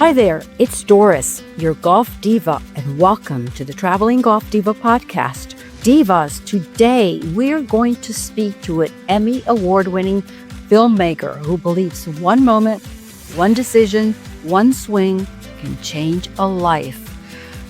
Hi there, it's Doris, your golf diva, and welcome to the Traveling Golf Diva podcast. Divas, today we're going to speak to an Emmy Award-winning filmmaker who believes one moment, one decision, one swing can change a life.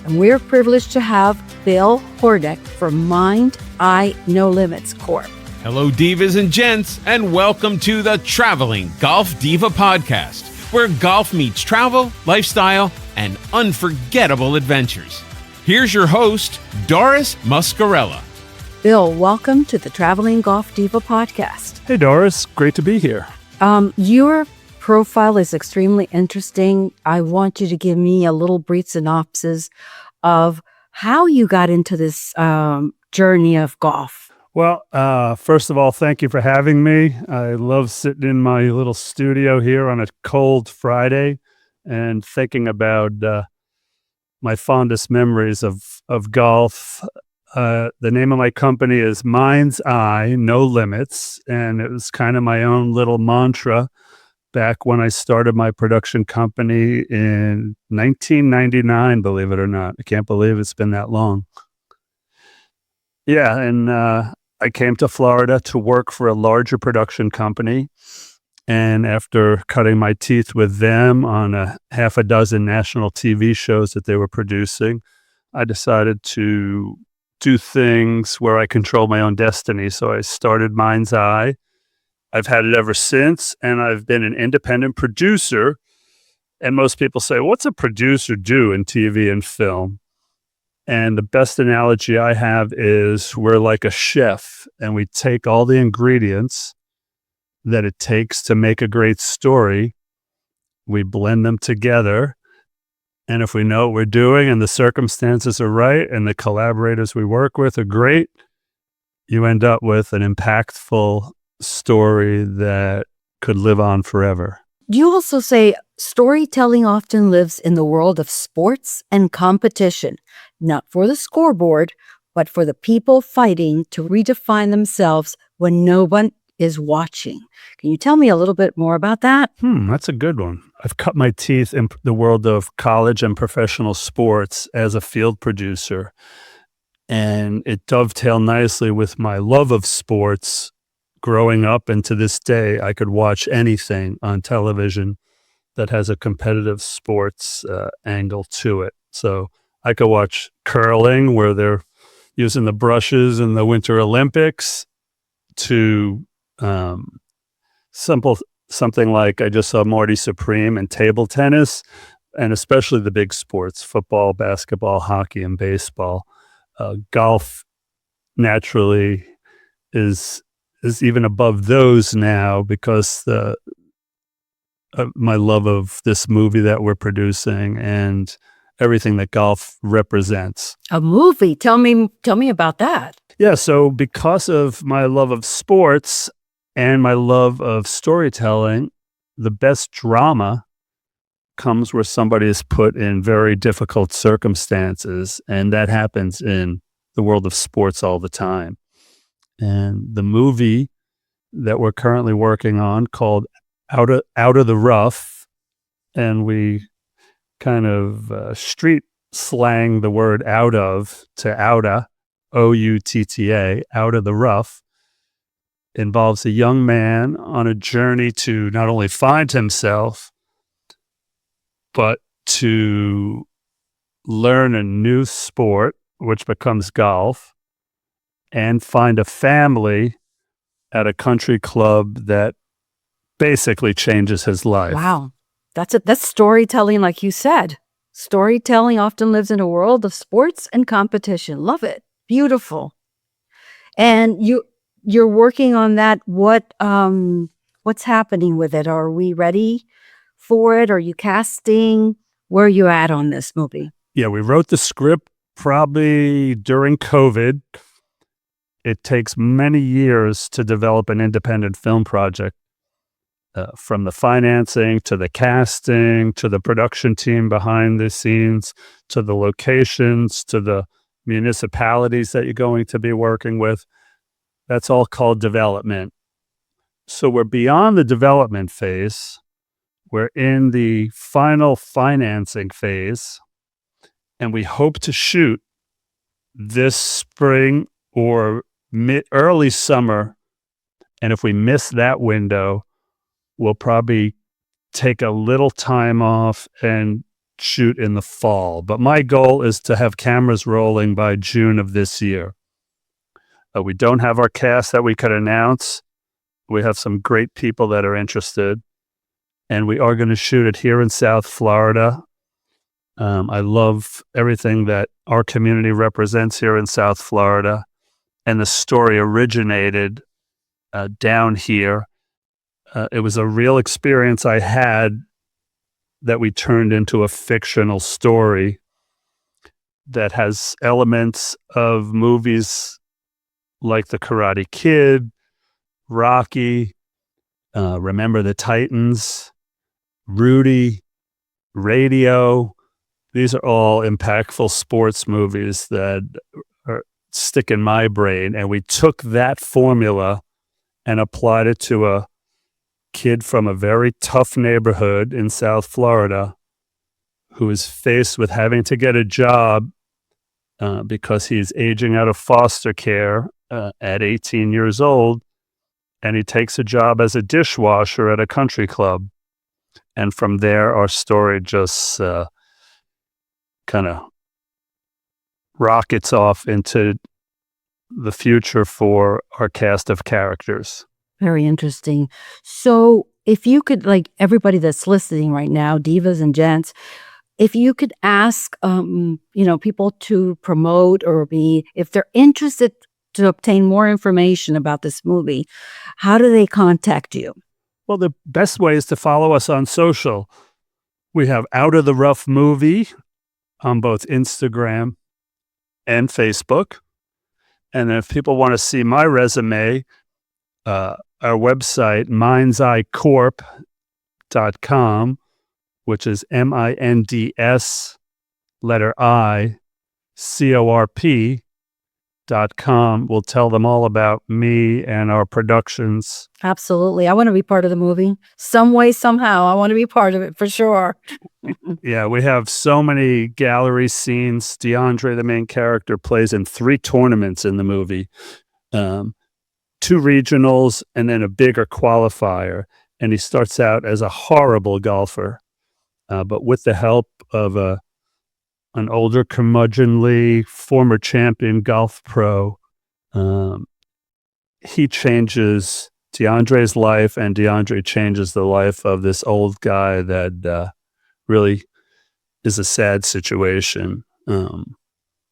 And we're privileged to have Bill Horneck from Mind, Eye, No Limits Corp. Hello, divas and gents, and welcome to the Traveling Golf Diva podcast, where golf meets travel, lifestyle, and unforgettable adventures. Here's your host, Doris Muscarella. Bill, welcome to the Traveling Golf Diva podcast. Hey, Doris. Great to be here. Your profile is extremely interesting. I want you to give me a little brief synopsis of how you got into this journey of golf. Well, first of all, thank you for having me. I love sitting in my little studio here on a cold Friday and thinking about my fondest memories of golf. The name of my company is Mind's Eye, No Limits, and it was kind of my own little mantra back when I started my production company in 1999, believe it or not. I can't believe it's been that long. Yeah, and I came to Florida to work for a larger production company. And after cutting my teeth with them on a half a dozen national TV shows that they were producing, I decided to do things where I control my own destiny. So I started Mind's Eye. I've had it ever since, and I've been an independent producer. And most people say, what's a producer do in TV and film? And the best analogy I have is we're like a chef, and we take all the ingredients that it takes to make a great story. We blend them together. And if we know what we're doing and the circumstances are right and the collaborators we work with are great, you end up with an impactful story that could live on forever. You also say storytelling often lives in the world of sports and competition, not for the scoreboard, but for the people fighting to redefine themselves when no one is watching. Can you tell me a little bit more about that? That's a good one. I've cut my teeth in the world of college and professional sports as a field producer, and it dovetailed nicely with my love of sports. Growing up, and to this day, I could watch anything on television that has a competitive sports angle to it. So I could watch curling, where they're using the brushes in the Winter Olympics, to something like I just saw Marty Supreme in table tennis, and especially the big sports, football, basketball, hockey, and baseball. Golf naturally is even above those now because my love of this movie that we're producing and everything that golf represents. A movie? Tell me about that. Yeah, so because of my love of sports and my love of storytelling, the best drama comes where somebody is put in very difficult circumstances, and that happens in the world of sports all the time. And the movie that we're currently working on called Out of the Rough, and we kind of street slang the word out of to outa, O-U-T-T-A, Out of the Rough, involves a young man on a journey to not only find himself, but to learn a new sport, which becomes golf, and find a family at a country club that basically changes his life. Wow. That's storytelling, like you said. Storytelling often lives in a world of sports and competition. Love it. Beautiful. And you're working on that. What's happening with it? Are we ready for it? Are you casting? Where are you at on this movie? Yeah, we wrote the script probably during COVID. It takes many years to develop an independent film project, from the financing to the casting to the production team behind the scenes to the locations to the municipalities that you're going to be working with. That's all called development. So we're beyond the development phase. We're in the final financing phase, and we hope to shoot this spring or early summer. And if we miss that window, we'll probably take a little time off and shoot in the fall. But my goal is to have cameras rolling by June of this year. We don't have our cast that we could announce. We have some great people that are interested, and we are going to shoot it here in South Florida. I love everything that our community represents here in South Florida, and the story originated down here. It was a real experience I had that we turned into a fictional story that has elements of movies like The Karate Kid, Rocky, Remember the Titans, Rudy, Radio. These are all impactful sports movies that stick in my brain. And we took that formula and applied it to a kid from a very tough neighborhood in South Florida who is faced with having to get a job because he's aging out of foster care at 18 years old, and he takes a job as a dishwasher at a country club. And from there, our story just kind of rockets off into the future for our cast of characters. Very interesting. So if you could, like everybody that's listening right now, divas and gents, if you could ask, people to promote or if they're interested to obtain more information about this movie, how do they contact you? Well, the best way is to follow us on social. We have Out of the Rough Movie on both Instagram and Facebook. And if people want to see my resume, our website, mindseyecorp.com, which is MINDS, letter I, CORP.com, will tell them all about me and our productions. Absolutely. I want to be part of the movie. Some way, somehow. I want to be part of it for sure. Yeah, we have so many gallery scenes. DeAndre, the main character, plays in 3 tournaments in the movie. 2 regionals and then a bigger qualifier. And he starts out as a horrible golfer. But with the help of an older curmudgeonly former champion golf pro, he changes DeAndre's life, and DeAndre changes the life of this old guy that really is a sad situation.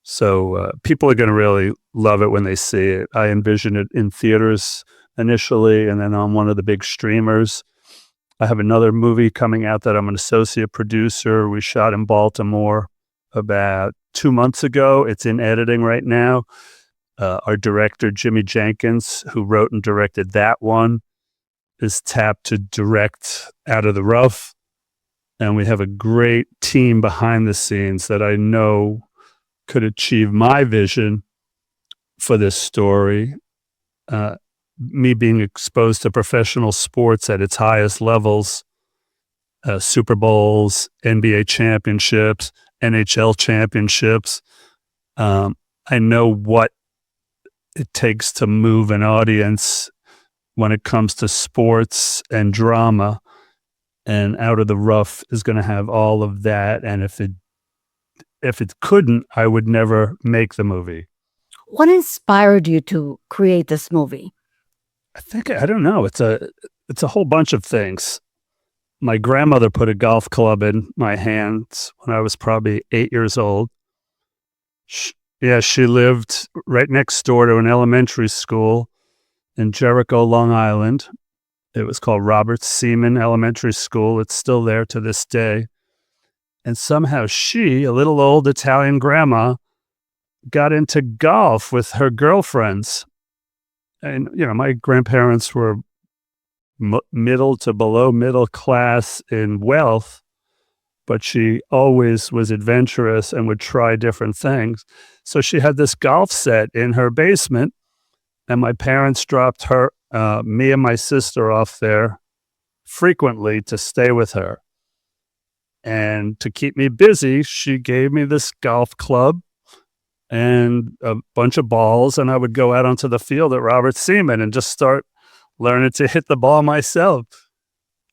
So people are going to really love it when they see it. I envision it in theaters initially, and then on one of the big streamers. I have another movie coming out that I'm an associate producer. We shot in Baltimore about 2 months ago. It's in editing right now. Our director, Jimmy Jenkins, who wrote and directed that one, is tapped to direct Out of the Rough. And we have a great team behind the scenes that I know could achieve my vision for this story. Me being exposed to professional sports at its highest levels, Super Bowls, NBA championships, NHL championships. I know what it takes to move an audience when it comes to sports and drama, and Out of the Rough is going to have all of that. And if it couldn't, I would never make the movie. What inspired you to create this movie? I don't know. It's a whole bunch of things. My grandmother put a golf club in my hands when I was probably 8 years old. She lived right next door to an elementary school in Jericho, Long Island. It was called Robert Seaman Elementary School. It's still there to this day. And somehow she, a little old Italian grandma, got into golf with her girlfriends. And, my grandparents were middle to below middle class in wealth, but she always was adventurous and would try different things. So she had this golf set in her basement, and my parents dropped me and my sister off there frequently to stay with her. And to keep me busy, she gave me this golf club and a bunch of balls, and I would go out onto the field at Robert Seaman and just start learning to hit the ball myself.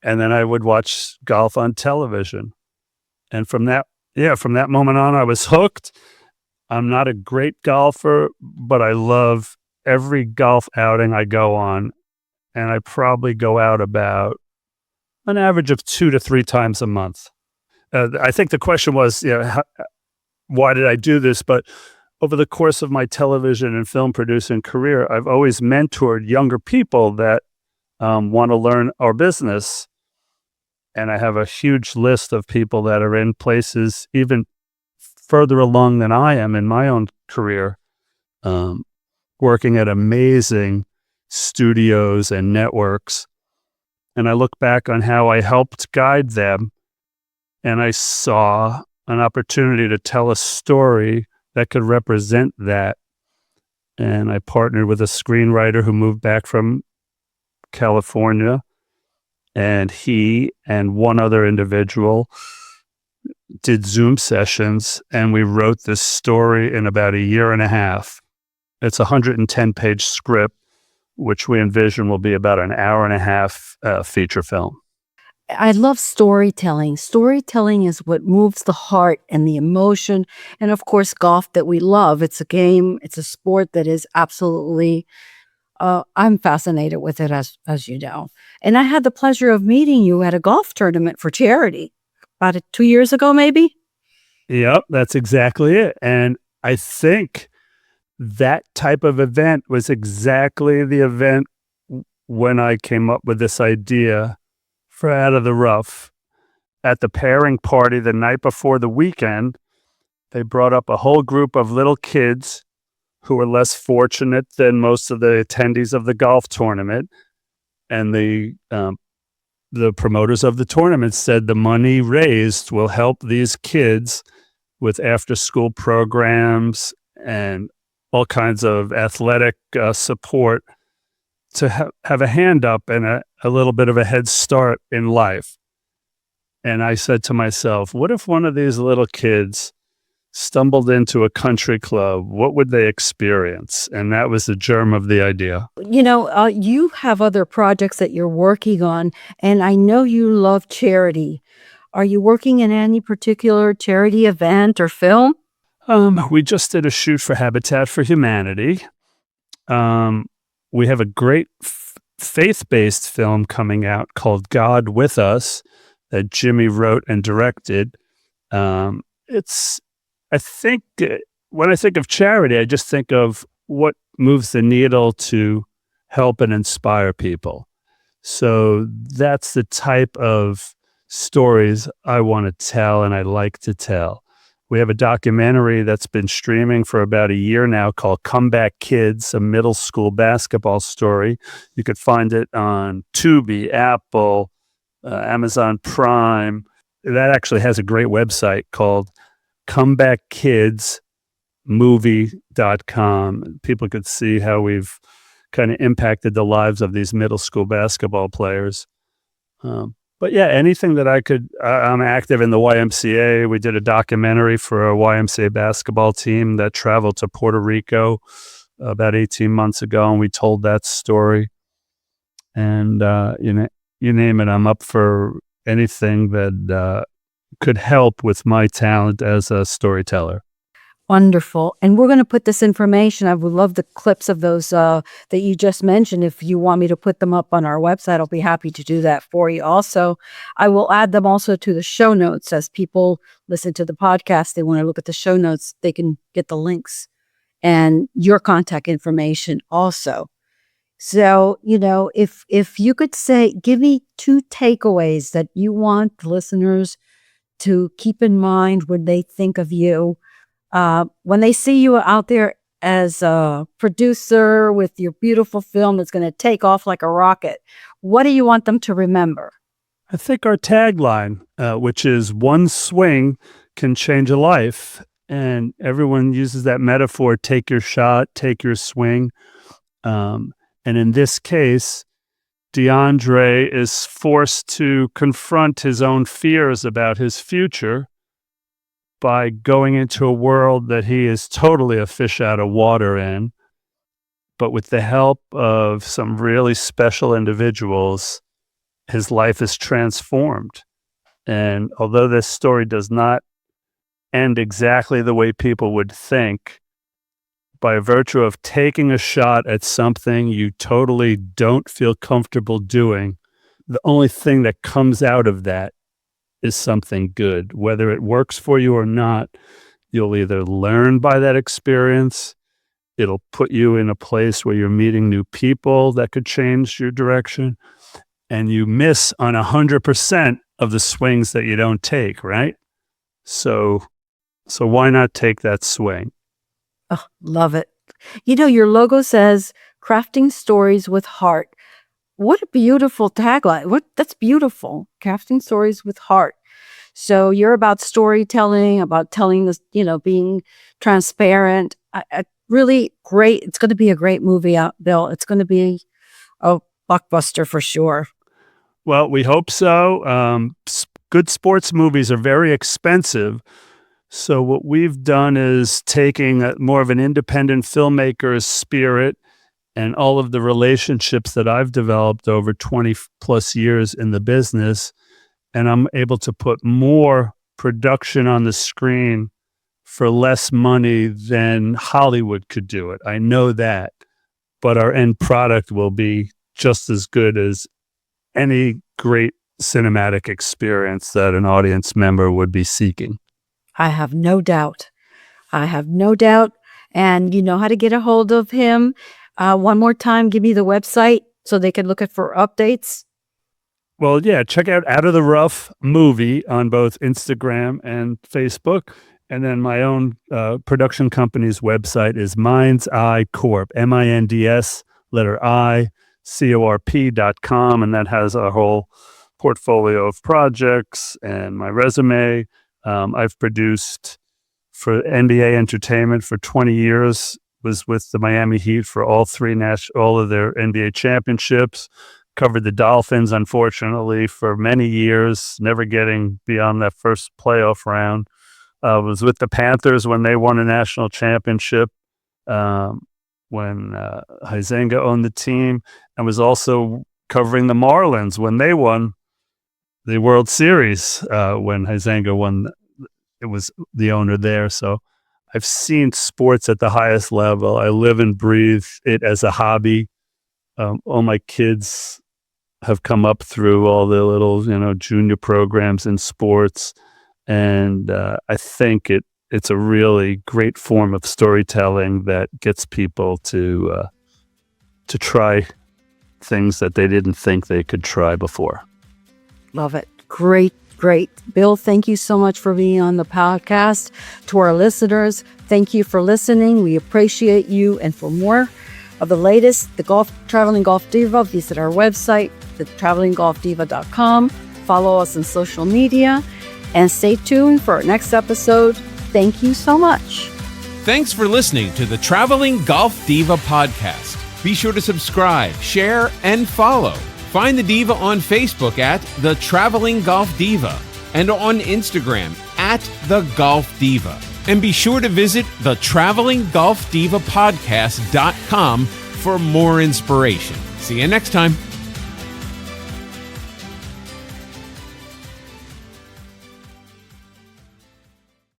And then I would watch golf on television. And from that moment on, I was hooked. I'm not a great golfer, but I love every golf outing I go on. And I probably go out about an average of 2 to 3 times a month. I think the question was, why did I do this? But over the course of my television and film producing career, I've always mentored younger people that want to learn our business. And I have a huge list of people that are in places even further along than I am in my own career, working at amazing studios and networks. And I look back on how I helped guide them, and I saw an opportunity to tell a story that could represent that. And I partnered with a screenwriter who moved back from California, and he and one other individual did Zoom sessions, and we wrote this story in about a year and a half. It's a 110-page script, which we envision will be about an hour and a half feature film. I love storytelling. Storytelling is what moves the heart and the emotion. And of course, golf that we love. It's a game. It's a sport that is absolutely, I'm fascinated with it, as you know. And I had the pleasure of meeting you at a golf tournament for charity about 2 years ago, maybe? Yep, that's exactly it. And I think that type of event was exactly the event when I came up with this idea for Out of the Rough. At the pairing party the night before the weekend, they brought up a whole group of little kids who were less fortunate than most of the attendees of the golf tournament. And the promoters of the tournament said the money raised will help these kids with after-school programs and all kinds of athletic support to have a hand up and a little bit of a head start in life. And I said to myself, what if one of these little kids stumbled into a country club? What would they experience? And that was the germ of the idea. You have other projects that you're working on, and I know you love charity. Are you working in any particular charity event or film? We just did a shoot for Habitat for Humanity. We have a great faith-based film coming out called God With Us that Jimmy wrote and directed. When I think of charity, I just think of what moves the needle to help and inspire people. So that's the type of stories I want to tell and I like to tell. We have a documentary that's been streaming for about a year now called Comeback Kids, a middle school basketball story. You could find it on Tubi, Apple, Amazon Prime. That actually has a great website called comebackkidsmovie.com. People could see how we've kind of impacted the lives of these middle school basketball players. But yeah, anything that I'm active in the YMCA. We did a documentary for a YMCA basketball team that traveled to Puerto Rico about 18 months ago, and we told that story. And, you name it, I'm up for anything that could help with my talent as a storyteller. Wonderful. And we're going to put this information. I would love the clips of those that you just mentioned. If you want me to put them up on our website, I'll be happy to do that for you. Also, I will add them also to the show notes. As people listen to the podcast, they want to look at the show notes, they can get the links and your contact information also. So, if you could give me 2 takeaways that you want the listeners to keep in mind when they think of you, when they see you out there as a producer with your beautiful film that's going to take off like a rocket, what do you want them to remember? I think our tagline, which is one swing can change a life. And everyone uses that metaphor, take your shot, take your swing. And in this case, DeAndre is forced to confront his own fears about his future by going into a world that he is totally a fish out of water in. But with the help of some really special individuals, his life is transformed. And although this story does not end exactly the way people would think, by virtue of taking a shot at something you totally don't feel comfortable doing, the only thing that comes out of that is something good. Whether it works for you or not, you'll either learn by that experience, it'll put you in a place where you're meeting new people that could change your direction, and you miss on 100% of the swings that you don't take, right? So why not take that swing? Oh, love it. Your logo says crafting stories with heart. What a beautiful tagline. That's beautiful. Crafting stories with heart. So you're about storytelling, about telling this, being transparent. Really great. It's going to be a great movie, Bill. It's going to be a blockbuster for sure. Well, we hope so. Good sports movies are very expensive. So what we've done is taking more of an independent filmmaker's spirit and all of the relationships that I've developed over 20 plus years in the business, and I'm able to put more production on the screen for less money than Hollywood could do it. I know that, but our end product will be just as good as any great cinematic experience that an audience member would be seeking. I have no doubt. And you know how to get a hold of him. One more time, give me the website so they can look for updates. Well, yeah, check out Out of the Rough Movie on both Instagram and Facebook. And then my own production company's website is Mind's Eye Corp, MINDS, letter I, CORP.com. And that has a whole portfolio of projects and my resume. I've produced for NBA Entertainment for 20 years, was with the Miami Heat for all of their NBA championships, covered the Dolphins, unfortunately, for many years, never getting beyond that first playoff round. Was with the Panthers when they won a national championship, when Huizenga owned the team, and was also covering the Marlins when they won the World Series, when Huizenga won. It was the owner there. So I've seen sports at the highest level. I live and breathe it as a hobby. All my kids have come up through all the little, junior programs in sports. And I think it's a really great form of storytelling that gets people to try things that they didn't think they could try before. Love it. Great. Bill, thank you so much for being on the podcast. To our listeners, thank you for listening. We appreciate you. And for more of the latest, Traveling Golf Diva, visit our website, travelinggolfdiva.com. Follow us on social media and stay tuned for our next episode. Thank you so much. Thanks for listening to the Traveling Golf Diva podcast. Be sure to subscribe, share, and follow. Find the Diva on Facebook at The Traveling Golf Diva and on Instagram at The Golf Diva. And be sure to visit the TravelingGolfDivaPodcast.com for more inspiration. See you next time.